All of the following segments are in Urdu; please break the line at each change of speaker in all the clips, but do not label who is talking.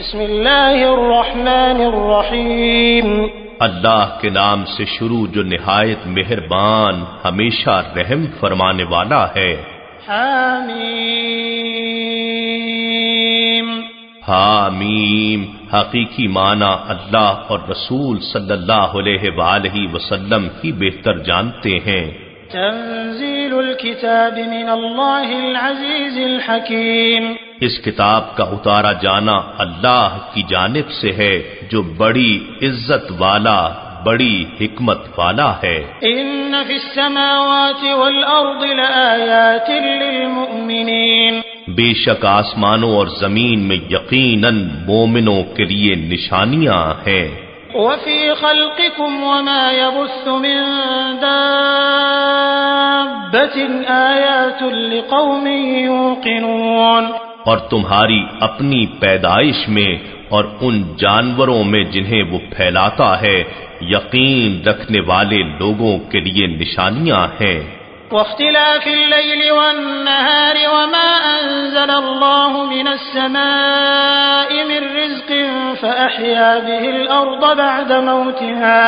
بسم اللہ الرحمن الرحیم
اللہ کے نام سے شروع جو نہایت مہربان ہمیشہ رحم فرمانے والا ہے۔
حامیم
حامیم حقیقی معنی اللہ اور رسول صلی اللہ علیہ وآلہ وسلم ہی بہتر جانتے ہیں۔
تنزیل الکتاب من اللہ العزیز الحکیم،
اس کتاب کا اتارا جانا اللہ کی جانب سے ہے جو بڑی عزت والا بڑی حکمت والا ہے۔
ان فی السماوات والارض لآیات للمؤمنین،
بے شک آسمانوں اور زمین میں یقیناً مومنوں کے لیے نشانیاں ہیں۔
وفی خلقکم وما یبث من دابۃ آیات لقوم یوقنون،
اور تمہاری اپنی پیدائش میں اور ان جانوروں میں جنہیں وہ پھیلاتا ہے یقین رکھنے والے لوگوں کے لیے نشانیاں ہیں۔
واختلاف اللیل والنہار وما انزل اللہ من السماء من رزق فأحیا به الارض بعد موتها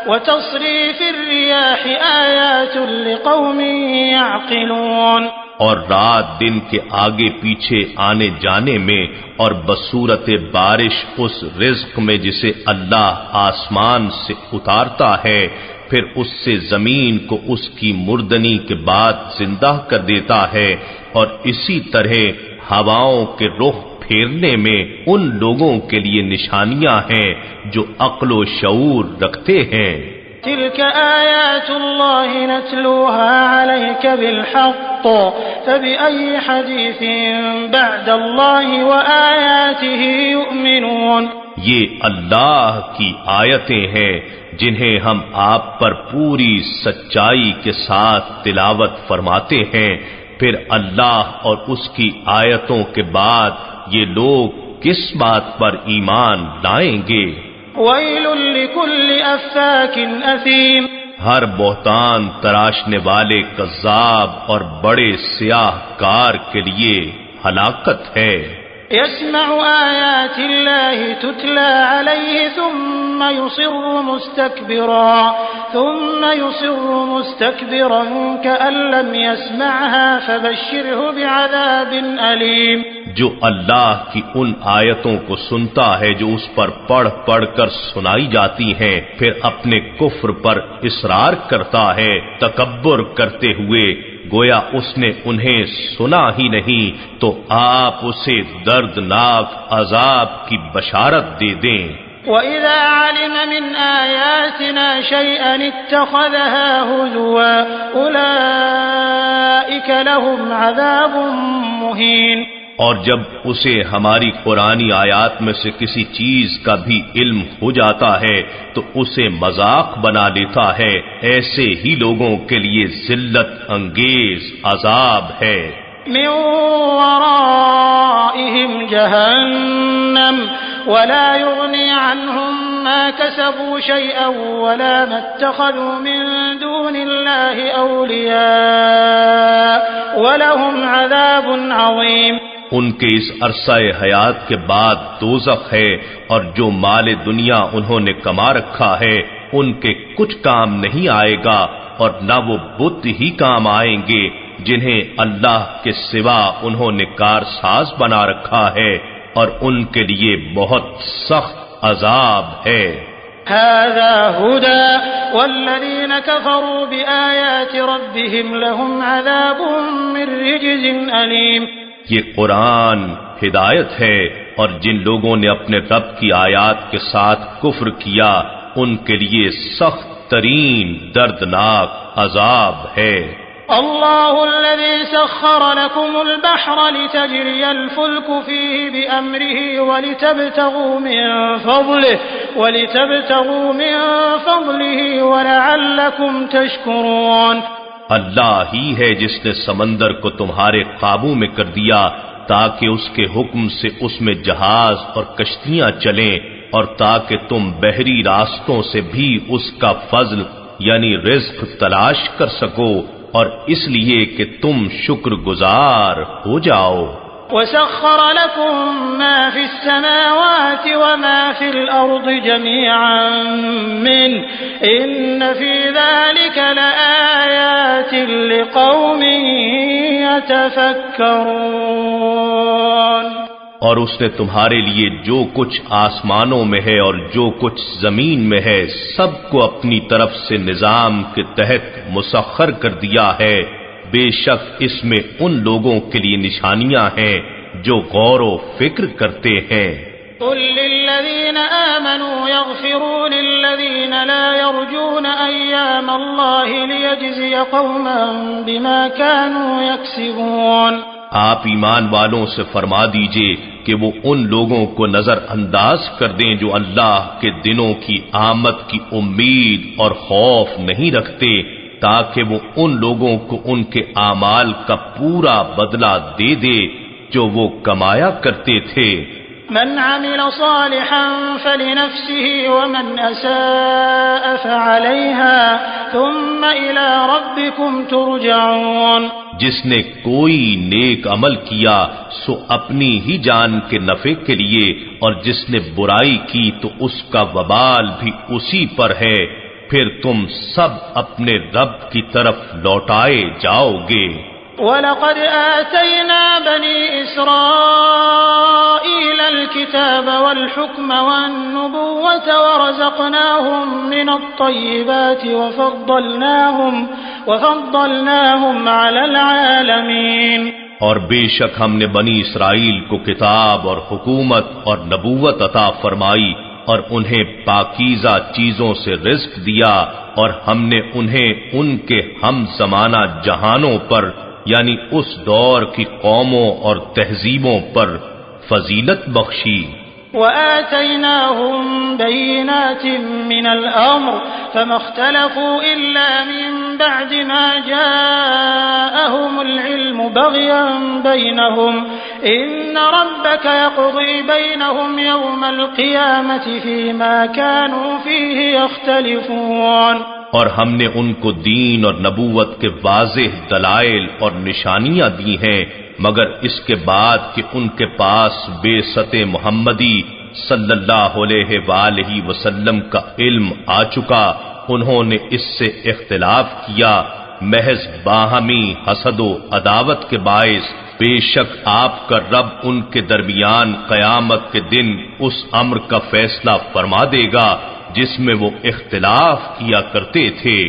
وتصریف الریاح آیات لقوم یعقلون،
اور رات دن کے آگے پیچھے آنے جانے میں اور بصورت بارش اس رزق میں جسے اللہ آسمان سے اتارتا ہے پھر اس سے زمین کو اس کی مردنی کے بعد زندہ کر دیتا ہے، اور اسی طرح ہواؤں کے رخ پھیرنے میں ان لوگوں کے لیے نشانیاں ہیں جو عقل و شعور رکھتے ہیں۔
تلك آیات اللہ نتلوها علیک بالحق فبأي حدیث بعد اللہ وآیاته یؤمنون،
یہ اللہ کی آیتیں ہیں جنہیں ہم آپ پر پوری سچائی کے ساتھ تلاوت فرماتے ہیں، پھر اللہ اور اس کی آیتوں کے بعد یہ لوگ کس بات پر ایمان لائیں گے؟
ویل لکل افاک اثیم،
ہر بہتان تراشنے والے کذاب اور بڑے سیاہ کار کے لیے ہلاکت ہے۔
يسمع آیات اللہ تتلى علیہ ثم يصر مستكبرا كأن لم يسمعها فبشره بعذاب علیم،
جو اللہ کی ان آیتوں کو سنتا ہے جو اس پر پڑھ پڑھ کر سنائی جاتی ہیں پھر اپنے کفر پر اصرار کرتا ہے تکبر کرتے ہوئے گویا اس نے انہیں سنا ہی نہیں، تو آپ اسے دردناک عذاب کی بشارت دے دیں۔
وَإِذَا عَلِمَ مِنْ آيَاتِنَا شَيْئًا اتَّخَذَهَا هُزُوًا أُولَئِكَ لَهُمْ عَذَابٌ مُهِينٌ،
اور جب اسے ہماری قرآنی آیات میں سے کسی چیز کا بھی علم ہو جاتا ہے تو اسے مذاق بنا لیتا ہے، ایسے ہی لوگوں کے لیے ذلت انگیز عذاب ہے۔
من ورائهم جہنم ولا يغني عنهم ما كسبوا شيئا ولا ما اتخذوا من دون الله أولياء ولهم عذاب عظيم،
ان کے اس عرصہ حیات کے بعد دوزخ ہے، اور جو مال دنیا انہوں نے کما رکھا ہے ان کے کچھ کام نہیں آئے گا، اور نہ وہ بت ہی کام آئیں گے جنہیں اللہ کے سوا انہوں نے کارساز بنا رکھا ہے، اور ان کے لیے بہت سخت عذاب ہے۔
هذا هدى والذين كفروا بآيات ربهم لهم عذاب من رجز أليم،
یہ قرآن ہدایت ہے، اور جن لوگوں نے اپنے رب کی آیات کے ساتھ کفر کیا ان کے لیے سخت ترین دردناک عذاب ہے۔
اللہ الذي سخر لكم البحر لتجري الفلك فيه بأمره ولتبتغوا من فضله ولعلكم تشكرون،
اللہ ہی ہے جس نے سمندر کو تمہارے قابو میں کر دیا تاکہ اس کے حکم سے اس میں جہاز اور کشتیاں چلیں، اور تاکہ تم بحری راستوں سے بھی اس کا فضل یعنی رزق تلاش کر سکو، اور اس لیے کہ تم شکر گزار ہو جاؤ۔
وسخر لكم ما في السماوات السماوات وما في الأرض جميعا منه إن في ذلك لآيات لقوم يتفكرون۔
اور اس نے تمہارے لیے جو کچھ آسمانوں میں ہے اور جو کچھ زمین میں ہے سب کو اپنی طرف سے نظام کے تحت مسخر کر دیا ہے، بے شک اس میں ان لوگوں کے لیے نشانیاں ہیں جو غور و فکر کرتے ہیں۔
قل للذین آمنوا یغفروا للذین لا یرجون ایام اللہ لیجزی قوما بما كانوا یکسبون۔
آپ ایمان والوں سے فرما دیجئے کہ وہ ان لوگوں کو نظر انداز کر دیں جو اللہ کے دنوں کی آمد کی امید اور خوف نہیں رکھتے، تاکہ وہ ان لوگوں کو ان کے اعمال کا پورا بدلہ دے دے جو وہ کمایا کرتے تھے۔
من عمل صالحا فلنفسه ومن اساء فعليها ثم الى ربكم ترجعون۔
جس نے کوئی نیک عمل کیا سو اپنی ہی جان کے نفع کے لیے، اور جس نے برائی کی تو اس کا وبال بھی اسی پر ہے، پھر تم سب اپنے رب کی طرف لوٹائے جاؤ گے۔
وَلَقَدْ آتَيْنَا بَنِي إِسْرَائِيلَ الْكِتَابَ وَالْحُكْمَ وَالنُّبُوَّةَ وَرَزَقْنَاهُمْ مِنَ الطَّيِّبَاتِ وَفَضَّلْنَاهُمْ عَلَى الْعَالَمِينَ۔
اور بے شک ہم نے بنی اسرائیل کو کتاب اور حکومت اور نبوت عطا فرمائی، اور انہیں پاکیزہ چیزوں سے رزق دیا، اور ہم نے انہیں ان کے ہم زمانہ جہانوں پر یعنی اس دور کی قوموں اور تہذیبوں پر فضیلت بخشی۔
وآتيناهم بينات من الأمر فما اختلفوا إلا من بعد ما جاءهم العلم بغيا بينهم إن ربك يقضي بينهم يوم القيامة فيما كانوا فيه يختلفون۔
اور ہم نے ان کو دین اور نبوت کے واضح دلائل اور نشانیاں دی ہیں، مگر اس کے بعد کہ ان کے پاس بعثت محمدی صلی اللہ علیہ وآلہ وسلم کا علم آ چکا، انہوں نے اس سے اختلاف کیا محض باہمی حسد و عداوت کے باعث۔ بے شک آپ کا رب ان کے درمیان قیامت کے دن اس امر کا فیصلہ فرما دے گا جس میں وہ اختلاف کیا کرتے تھے۔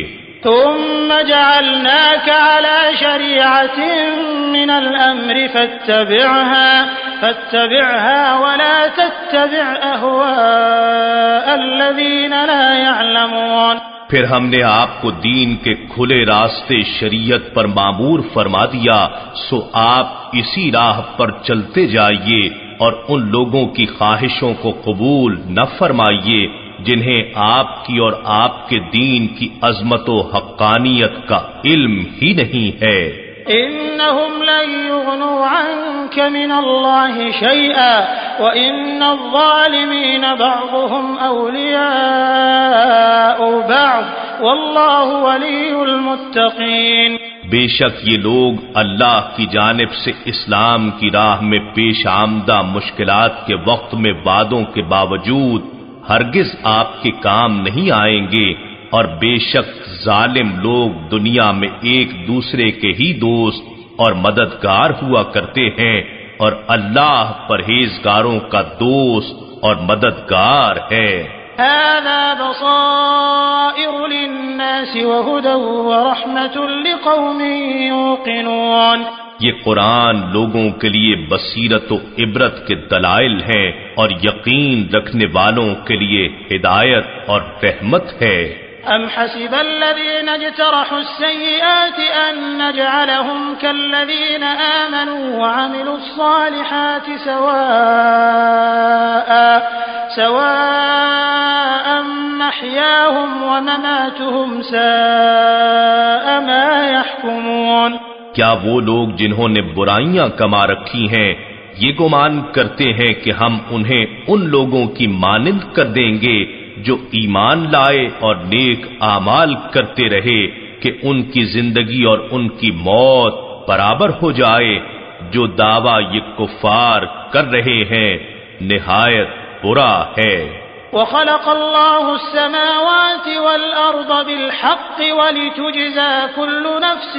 ثم جعلناك على شريعة من الأمر فاتبعها ولا تتبع أهواء الذين لا يعلمون۔
پھر ہم نے آپ کو دین کے کھلے راستے شریعت پر معمور فرما دیا، سو آپ اسی راہ پر چلتے جائیے اور ان لوگوں کی خواہشوں کو قبول نہ فرمائیے جنہیں آپ کی اور آپ کے دین کی عظمت و حقانیت کا علم ہی نہیں ہے۔
انہم لن یغنوا عنک من اللہ شیئا وان الظالمین بعضهم اولیاء بعض واللہ ولی المتقین۔
بے شک یہ لوگ اللہ کی جانب سے اسلام کی راہ میں پیش آمدہ مشکلات کے وقت میں وعدوں کے باوجود ہرگز آپ کے کام نہیں آئیں گے، اور بے شک ظالم لوگ دنیا میں ایک دوسرے کے ہی دوست اور مددگار ہوا کرتے ہیں، اور اللہ پرہیزگاروں کا دوست اور مددگار ہے۔
هذا بصائر للناس وهدى ورحمة لقوم يوقنون۔
یہ قرآن لوگوں کے لیے بصیرت و عبرت کے دلائل ہیں اور یقین رکھنے والوں کے لیے ہدایت اور رحمت ہے۔
ام حسب الذين اجترحوا السيئات ان نجعلهم كالذين آمنوا وعملوا الصالحات سواء محياهم ومماتهم ساء ما يحكمون۔
کیا وہ لوگ جنہوں نے برائیاں کما رکھی ہیں یہ گمان کرتے ہیں کہ ہم انہیں ان لوگوں کی مانند کر دیں گے جو ایمان لائے اور نیک اعمال کرتے رہے کہ ان کی زندگی اور ان کی موت برابر ہو جائے؟ جو دعویٰ یہ کفار کر رہے ہیں نہایت برا ہے۔
وخلق الله السماوات والأرض بالحق ولتجزى كل نفس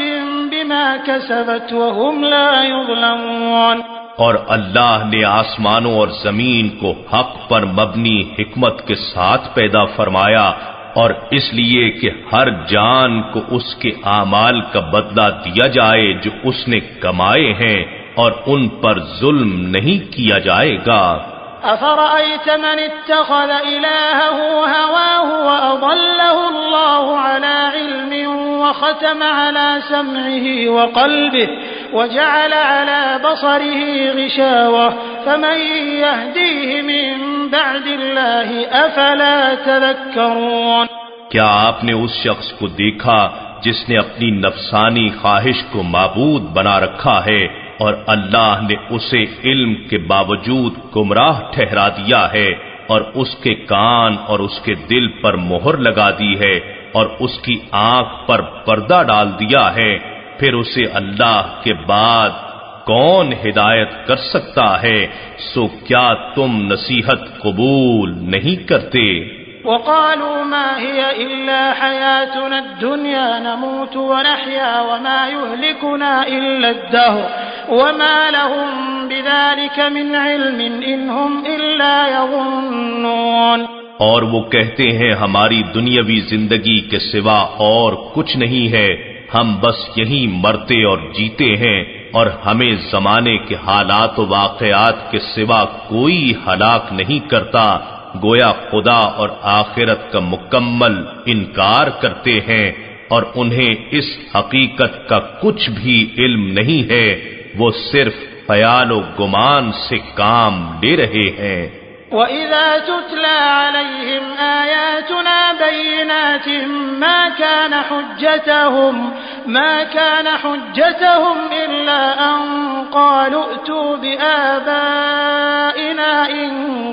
بما كسبت وهم لا يظلمون۔
اور اللہ نے آسمانوں اور زمین کو حق پر مبنی حکمت کے ساتھ پیدا فرمایا، اور اس لیے کہ ہر جان کو اس کے اعمال کا بدلہ دیا جائے جو اس نے کمائے ہیں، اور ان پر ظلم نہیں کیا جائے گا۔
أفرأيت من اتخذ إلهه هواه وأضله الله على علم وختم على سمعه وقلبه وجعل على بصره غشاوة فمن يهديه من بعد الله أفلا تذكرون۔
کیا آپ نے اس شخص کو دیکھا جس نے اپنی نفسانی خواہش کو معبود بنا رکھا ہے، اور اللہ نے اسے علم کے باوجود گمراہ ٹھہرا دیا ہے، اور اس کے کان اور اس کے دل پر مہر لگا دی ہے، اور اس کی آنکھ پر پردہ ڈال دیا ہے، پھر اسے اللہ کے بعد کون ہدایت کر سکتا ہے؟ سو کیا تم نصیحت قبول نہیں کرتے؟
وقالوا ما هي إلا حياتنا الدنيا نموت ونحيا وما يهلكنا إلا الدهر وما لهم بذلك من علم إن هم إلا يظنون۔
اور وہ کہتے ہیں ہماری دنیاوی زندگی کے سوا اور کچھ نہیں ہے، ہم بس یہیں مرتے اور جیتے ہیں، اور ہمیں زمانے کے حالات و واقعات کے سوا کوئی ہلاک نہیں کرتا، گویا خدا اور آخرت کا مکمل انکار کرتے ہیں، اور انہیں اس حقیقت کا کچھ بھی علم نہیں ہے، وہ صرف خیال و گمان سے کام لے رہے ہیں۔
وَإِذَا تُتْلَى عَلَيْهِمْ آيَاتُنَا بَيِّنَاتٍ مَا كَانَ حُجَّتَهُمْ إِلَّا أَن قَالُوا ائْتُوا بِآبَائِنَا إِن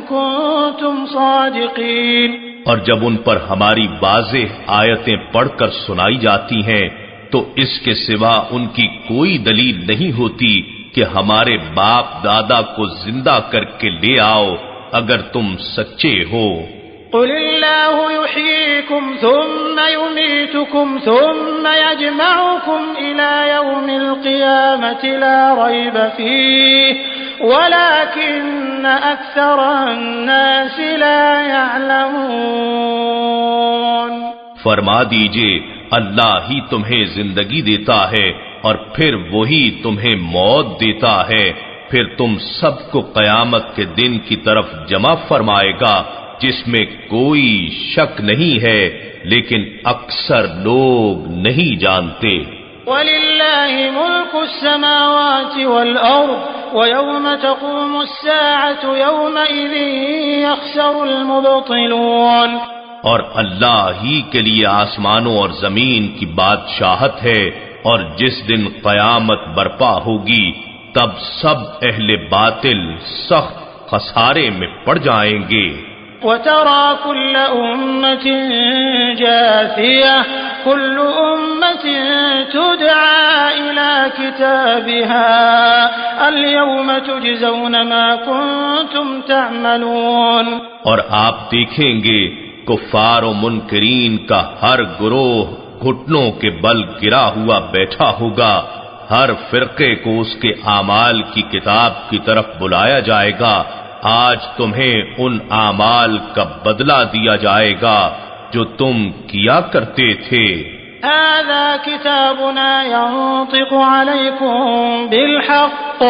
كُنتُمْ صَادِقِينَ۔
اور جب ان پر ہماری واضح آیتیں پڑھ کر سنائی جاتی ہیں تو اس کے سوا ان کی کوئی دلیل نہیں ہوتی کہ ہمارے باپ دادا کو زندہ کر کے لے آؤ اگر تم سچے ہو۔
قل اللہ یحییکم ثم یمیتکم ثم یجمعکم الی یوم القیامة لا ریب فیہ ولكن اکثر الناس لا یعلمون۔
فرما دیجئے اللہ ہی تمہیں زندگی دیتا ہے اور پھر وہی تمہیں موت دیتا ہے، پھر تم سب کو قیامت کے دن کی طرف جمع فرمائے گا جس میں کوئی شک نہیں ہے، لیکن اکثر لوگ نہیں جانتے۔
وَلِلَّهِ مُلْكُ السَّمَاوَاتِ وَالْأَرْضِ وَيَوْمَ تَقُومُ السَّاعَةُ يَوْمَئِذٍ يَخْسَرُ الْمُبْطِلُونَ۔
اور اللہ ہی کے لیے آسمانوں اور زمین کی بادشاہت ہے، اور جس دن قیامت برپا ہوگی تب سب اہل باطل سخت خسارے میں پڑ جائیں گے۔
وَتَرَى كُلَّ أُمَّةٍ جَاثِيَةً كُلُّ أُمَّةٍ تُدْعَى إِلَى كِتَابِهَا الْيَوْمَ تُجْزَوْنَ مَا كُنتُمْ تَعْمَلُونَ۔
اور آپ دیکھیں گے کفار و منکرین کا ہر گروہ گھٹنوں کے بل گرا ہوا بیٹھا ہوگا، ہر فرقے کو اس کے اعمال کی کتاب کی طرف بلایا جائے گا، آج تمہیں ان اعمال کا بدلہ دیا جائے گا جو تم کیا کرتے تھے۔
هذا كتابنا ينطق عليكم بالحق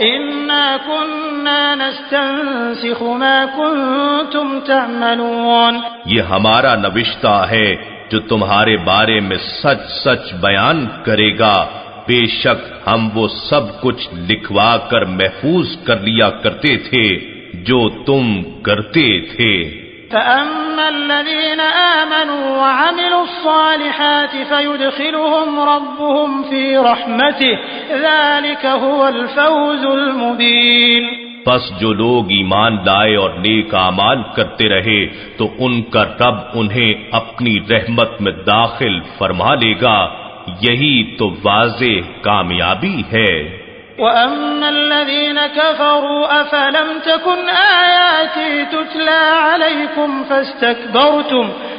إنا كنا نستنسخ ما كنتم تعملون۔
یہ ہمارا نوشتہ ہے جو تمہارے بارے میں سچ سچ بیان کرے گا، بے شک ہم وہ سب کچھ لکھوا کر محفوظ کر لیا کرتے تھے جو تم کرتے تھے۔
فَأَمَّا الَّذِينَ آمَنُوا وَعَمِلُوا الصَّالِحَاتِ فَيُدْخِلُهُمْ رَبُّهُمْ فِي رَحْمَتِهِ ذَلِكَ هُوَ الْفَوْزُ الْمُبِينُ۔
پس جو لوگ ایمان لائے اور نیک اعمال کرتے رہے تو ان کا رب انہیں اپنی رحمت میں داخل فرما لے گا، یہی تو واضح کامیابی ہے۔
وَأَمَّا الَّذِينَ كَفَرُوا أَفَلَمْ تَكُنْ آيَاتِي يتلى عليكم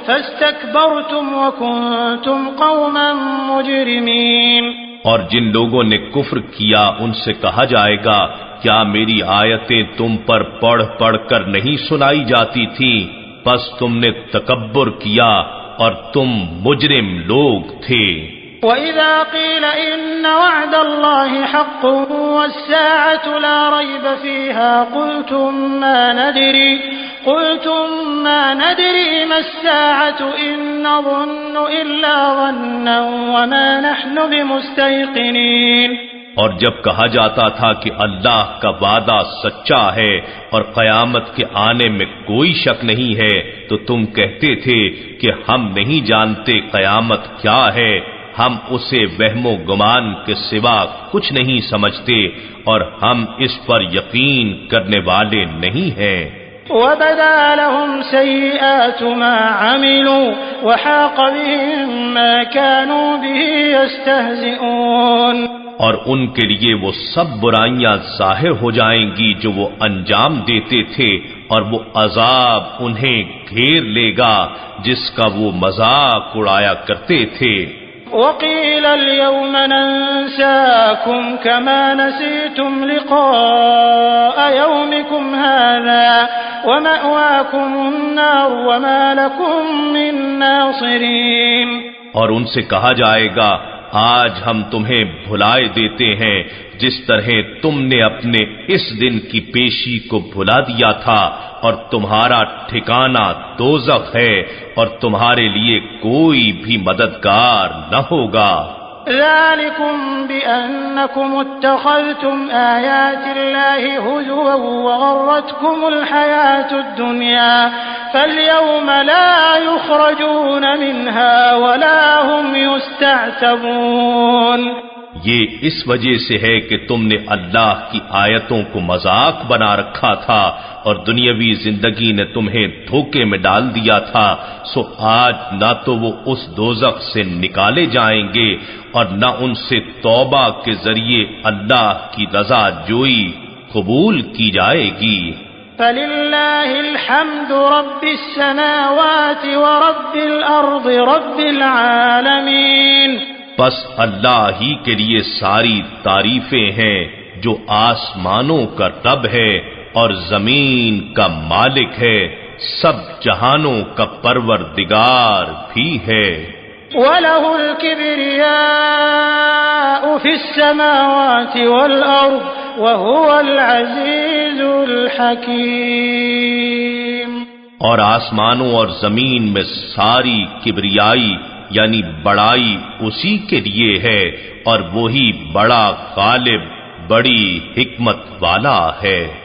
فاستكبرتم وكنتم قوما مجرمين۔
اور جن لوگوں نے کفر کیا ان سے کہا جائے گا کیا میری آیتیں تم پر پڑھ پڑھ کر نہیں سنائی جاتی تھیں؟ پس تم نے تکبر کیا اور تم مجرم لوگ تھے۔
وَإِذَا قِيلَ إِنَّ وَعْدَ اللَّهِ حَقٌّ وَالسَّاعَةُ لَا رَيْبَ فِيهَا قُلْتُم مَّا نَدْرِي مَا السَّاعَةُ إِن نَّظُنُّ إِلَّا ظَنًّا وَمَا نَحْنُ بِمُسْتَيْقِنِينَ۔
اور جب کہا جاتا تھا کہ اللہ کا وعدہ سچا ہے اور قیامت کے آنے میں کوئی شک نہیں ہے تو تم کہتے تھے کہ ہم نہیں جانتے قیامت کیا ہے، ہم اسے وہم و گمان کے سوا کچھ نہیں سمجھتے اور ہم اس پر یقین کرنے والے نہیں ہیں۔
وَبَدَا لَهُمْ سَيِّئَاتُ مَا عَمِلُوا وَحَاقَ بِهِم مَّا كَانُوا بِهِ يَسْتَهْزِئُونَ۔
اور ان کے لیے وہ سب برائیاں ظاہر ہو جائیں گی جو وہ انجام دیتے تھے، اور وہ عذاب انہیں گھیر لے گا جس کا وہ مذاق اڑایا کرتے تھے۔
وَقِيلَ الْيَوْمَ نَنسَاكُمْ كَمَا نَسِيتُمْ لِقَاءَ يَوْمِكُمْ هَٰذَا وَمَأْوَاكُمُ النَّارُ وَمَا لَكُم مِّن نَّاصِرِينَ۔
اور ان سے کہا جائے گا آج ہم تمہیں بھلائے دیتے ہیں جس طرح تم نے اپنے اس دن کی پیشی کو بھلا دیا تھا، اور تمہارا ٹھکانہ دوزخ ہے اور تمہارے لیے کوئی بھی مددگار نہ ہوگا۔
ذَلِكُمْ بِأَنَّكُمُ اتَّخَذْتُمْ آيَاتِ اللَّهِ هُزُوًا وَغَرَّتْكُمُ الْحَيَاةُ الدُّنْيَا فَالْيَوْمَ لَا يُخْرَجُونَ مِنْهَا وَلَا هُمْ يُسْتَعْتَبُونَ۔
یہ اس وجہ سے ہے کہ تم نے اللہ کی آیتوں کو مذاق بنا رکھا تھا اور دنیاوی زندگی نے تمہیں دھوکے میں ڈال دیا تھا، سو آج نہ تو وہ اس دوزخ سے نکالے جائیں گے اور نہ ان سے توبہ کے ذریعے اللہ کی رضا جوئی قبول کی جائے گی۔
فَلِلَّهِ الْحَمْدُ رَبِّ السَّمَاوَاتِ وَرَبِّ الْأَرْضِ رَبِّ الْعَالَمِينَ۔
بس اللہ ہی کے لیے ساری تعریفیں ہیں جو آسمانوں کا رب ہے اور زمین کا مالک ہے، سب جہانوں کا پروردگار بھی ہے۔
وَلَهُ الْكِبْرِيَاءُ فِي السَّمَاوَاتِ وَالْأَرْضِ وَهُوَ الْعَزِيزُ الْحَكِيمُ۔
اور آسمانوں اور زمین میں ساری کبریائی یعنی بڑائی اسی کے لیے ہے اور وہی بڑا غالب بڑی حکمت والا ہے۔